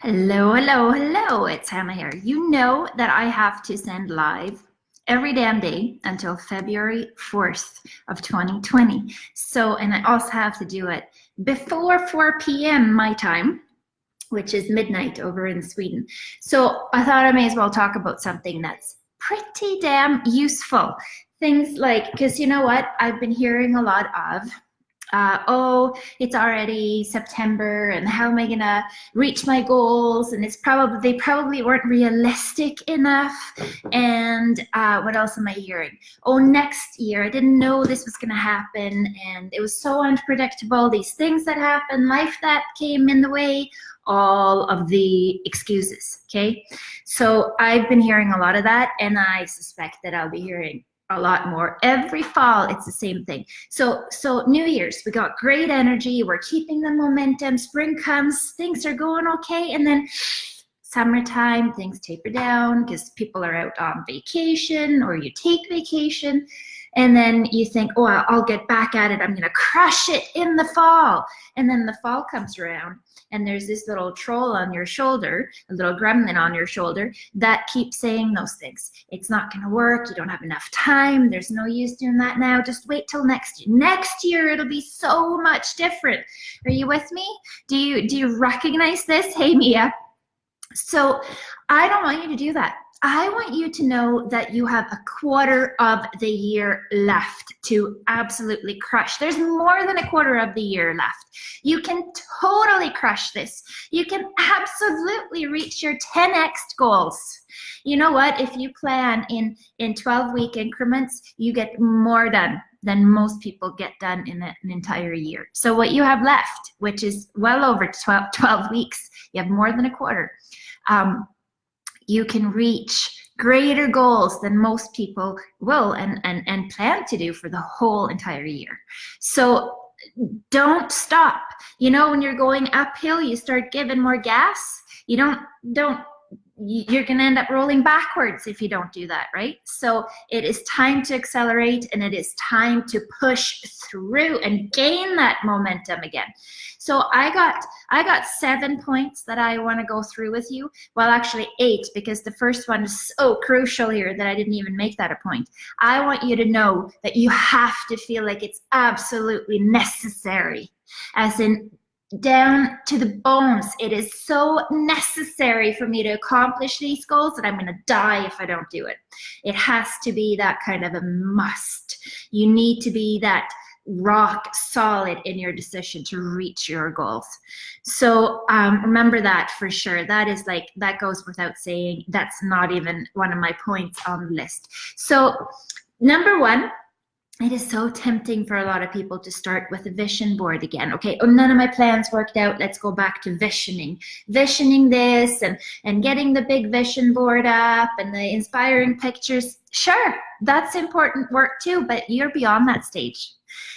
Hello, hello, hello. It's Hannah here. You know that I have to send live every damn day until February 4th of 2020. So, and I also have to do it before 4 p.m. my time, which is midnight over in Sweden. So I thought I may as well talk about something that's pretty damn useful. Things like, because you know what? I've been hearing a lot of oh, it's already September, and how am I gonna reach my goals? And they probably weren't realistic enough. And what else am I hearing? Oh, next year, I didn't know this was gonna happen, and it was so unpredictable. These things that happened, life that came in the way, all of the excuses. Okay, so I've been hearing a lot of that, and I suspect that I'll be hearing a lot more every fall. It's the same thing. So New Year's, we got great energy, we're keeping the momentum, spring comes, things are going okay, and then summertime, things taper down because people are out on vacation, or you take vacation, and then you think, oh, I'll get back at it, I'm gonna crush it in the fall. And then the fall comes around, and there's this little troll on your shoulder, a little gremlin on your shoulder that keeps saying those things. It's not going to work. You don't have enough time. There's no use doing that now. Just wait till next year. Next year, it'll be so much different. Are you with me? Do you recognize this? Hey, Mia. So I don't want you to do that. I want you to know that you have a quarter of the year left to absolutely crush. There's more than a quarter of the year left. You can totally crush this. You can absolutely reach your 10x goals. You know what? If you plan in 12-week increments, you get more done than most people get done in an entire year. So what you have left, which is well over 12 weeks, you have more than a quarter. You can reach greater goals than most people will and plan to do for the whole entire year. So don't stop. You know, when you're going uphill, you start giving more gas. You're going to end up rolling backwards if you don't do that, right? So it is time to accelerate, and it is time to push through and gain that momentum again. So I got 7 points that I want to go through with you. Well, actually 8, because the first one is so crucial here that I didn't even make that a point. I want you to know that you have to feel like it's absolutely necessary, as in down to the bones. It is so necessary for me to accomplish these goals that I'm going to die if I don't do it. It has to be that kind of a must. You need to be that rock solid in your decision to reach your goals. So remember that for sure. That goes without saying. That's not even one of my points on the list. So number 1, it is so tempting for a lot of people to start with a vision board again. Okay, oh, none of my plans worked out. Let's go back to visioning this and getting the big vision board up and the inspiring pictures. Sure, that's important work too, but you're beyond that stage.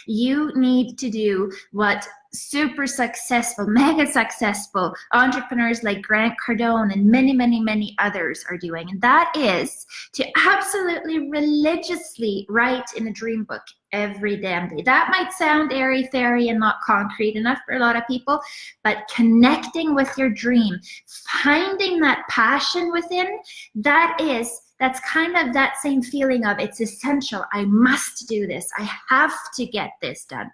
You need to do what super successful, mega successful entrepreneurs like Grant Cardone and many, many, many others are doing. And that is to absolutely religiously write in a dream book every damn day. That might sound airy-fairy and not concrete enough for a lot of people, but connecting with your dream, finding that passion within, that's kind of that same feeling of it's essential. I must do this. I have to get this done,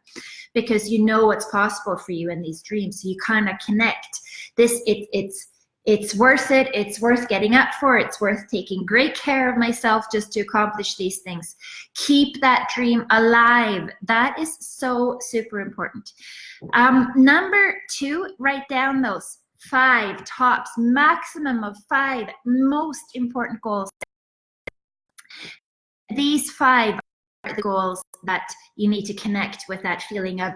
because you know what's possible for you in these dreams. So you kind of connect this. It's worth it. It's worth getting up for. It's worth taking great care of myself just to accomplish these things. Keep that dream alive. That is so super important. Number 2, write down those 5 tops, maximum of 5 most important goals. These 5 are the goals that you need to connect with that feeling of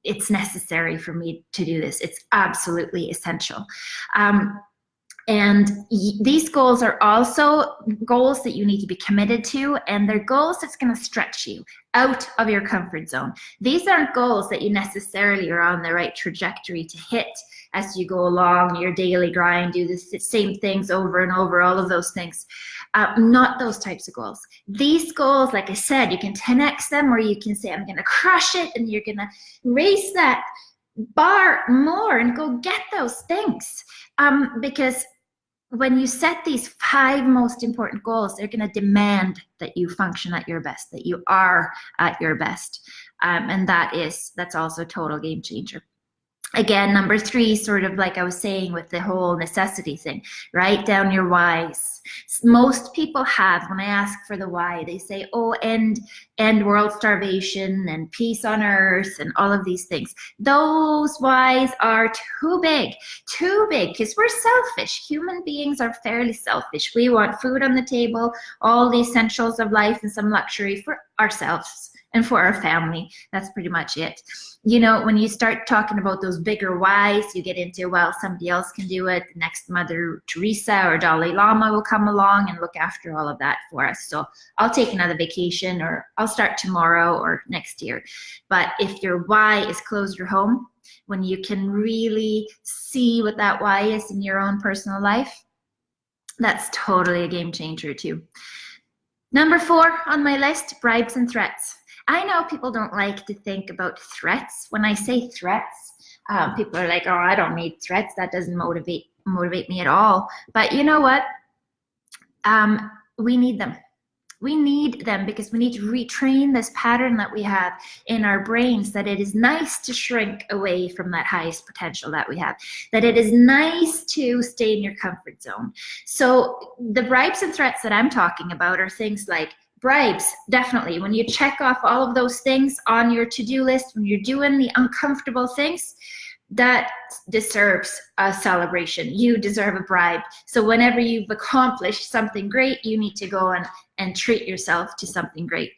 it's necessary for me to do this. It's absolutely essential. And these goals are also goals that you need to be committed to, and they're goals that's going to stretch you out of your comfort zone. These aren't goals that you necessarily are on the right trajectory to hit as you go along your daily grind, do the same things over and over, all of those things. Not those types of goals. These goals, like I said, you can 10x them, or you can say, I'm going to crush it, and you're going to race bar more and go get those things. Because when you set these 5 most important goals, they're going to demand that you function at your best, that you are at your best. And that's also a total game changer. Again, number 3, sort of like I was saying with the whole necessity thing, write down your whys. Most people have, when I ask for the why, they say, oh, end world starvation and peace on earth and all of these things. Those whys are too big, because we're selfish. Human beings are fairly selfish. We want food on the table, all the essentials of life, and some luxury for ourselves and for our family. That's pretty much it. You know, when you start talking about those bigger whys, you get into, well, somebody else can do it. The next Mother Teresa or Dalai Lama will come along and look after all of that for us. So I'll take another vacation, or I'll start tomorrow or next year. But if your why is close your home, when you can really see what that why is in your own personal life, that's totally a game changer too. Number 4 on my list, bribes and threats. I know people don't like to think about threats. When I say threats, people are like, oh, I don't need threats. That doesn't motivate me at all. But you know what? We need them. We need them because we need to retrain this pattern that we have in our brains, that it is nice to shrink away from that highest potential that we have, that it is nice to stay in your comfort zone. So the bribes and threats that I'm talking about are things like bribes, definitely. When you check off all of those things on your to-do list, when you're doing the uncomfortable things, that deserves a celebration. You deserve a bribe. So whenever you've accomplished something great, you need to go and treat yourself to something great.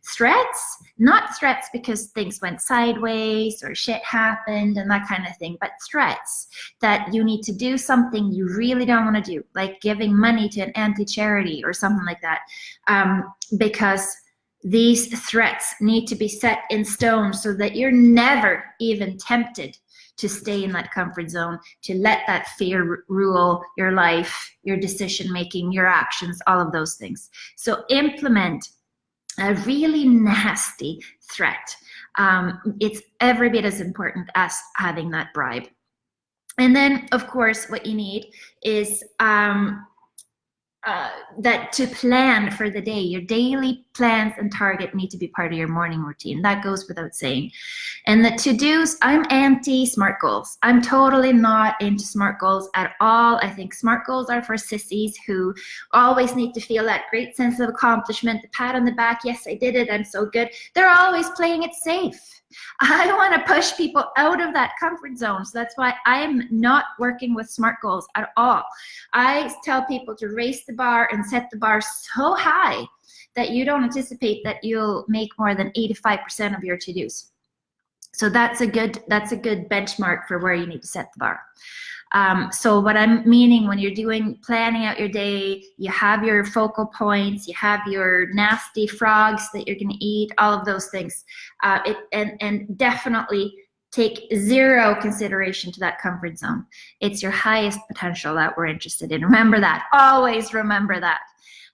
Threats, not threats because things went sideways or shit happened and that kind of thing, but threats that you need to do something you really don't want to do, like giving money to an anti-charity or something like that, because these threats need to be set in stone so that you're never even tempted to stay in that comfort zone, to let that fear rule your life, your decision-making, your actions, all of those things. So implement a really nasty threat. It's every bit as important as having that bribe. And then, of course, what you need is that to plan for the day. Your daily plans and target need to be part of your morning routine. That goes without saying. And the to-dos, I'm anti SMART goals. I'm totally not into SMART goals at all. I think SMART goals are for sissies who always need to feel that great sense of accomplishment, the pat on the back, yes, I did it, I'm so good. They're always playing it safe. I want to push people out of that comfort zone. So that's why I'm not working with SMART goals at all. I tell people to raise the bar and set the bar so high that you don't anticipate that you'll make more than 85% of your to-dos. So that's a good benchmark for where you need to set the bar. So what I'm meaning, when you're planning out your day, you have your focal points, you have your nasty frogs that you're going to eat, all of those things, and definitely take zero consideration to that comfort zone. It's your highest potential that we're interested in. Remember that. Always remember that.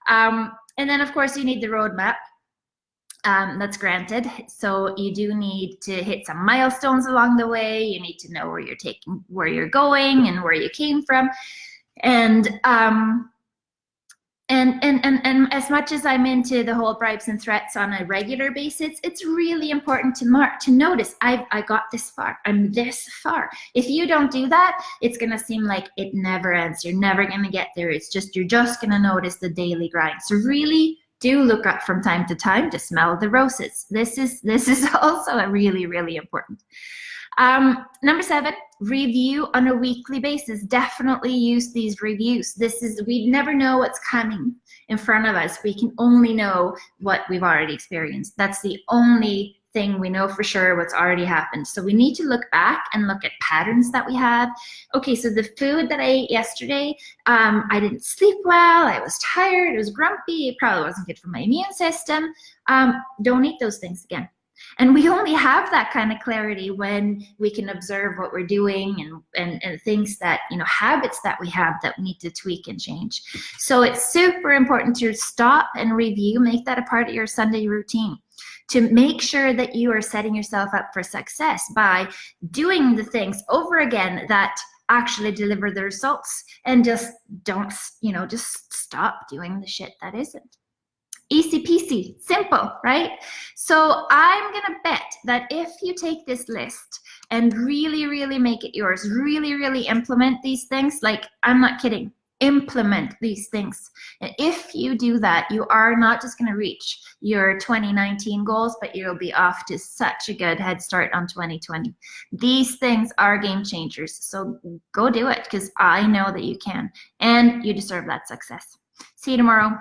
And then, of course, you need the roadmap. That's granted. So you do need to hit some milestones along the way. You need to know where you're going and where you came from. And as much as I'm into the whole bribes and threats on a regular basis, it's really important to notice I got this far. I'm this far. If you don't do that, it's gonna seem like it never ends. You're never gonna get there. You're just gonna notice the daily grind. So really do look up from time to time to smell the roses. This is also a really, really important. Number 7, review on a weekly basis. Definitely use these reviews. We never know what's coming in front of us. We can only know what we've already experienced. That's the only thing we know for sure, what's already happened. So we need to look back and look at patterns that we have. Okay, so the food that I ate yesterday, I didn't sleep well, I was tired, I was grumpy, it probably wasn't good for my immune system. Don't eat those things again. And we only have that kind of clarity when we can observe what we're doing and things that, habits that we have that we need to tweak and change. So it's super important to stop and review, make that a part of your Sunday routine. to make sure that you are setting yourself up for success by doing the things over again that actually deliver the results, and just don't, just stop doing the shit that isn't. Easy peasy, simple, right? So I'm gonna bet that if you take this list and really, really make it yours, really, really implement these things, like, I'm not kidding, implement these things. And if you do that, you are not just gonna reach your 2019 goals, but you'll be off to such a good head start on 2020. These things are game changers. So go do it, because I know that you can, and you deserve that success. See you tomorrow.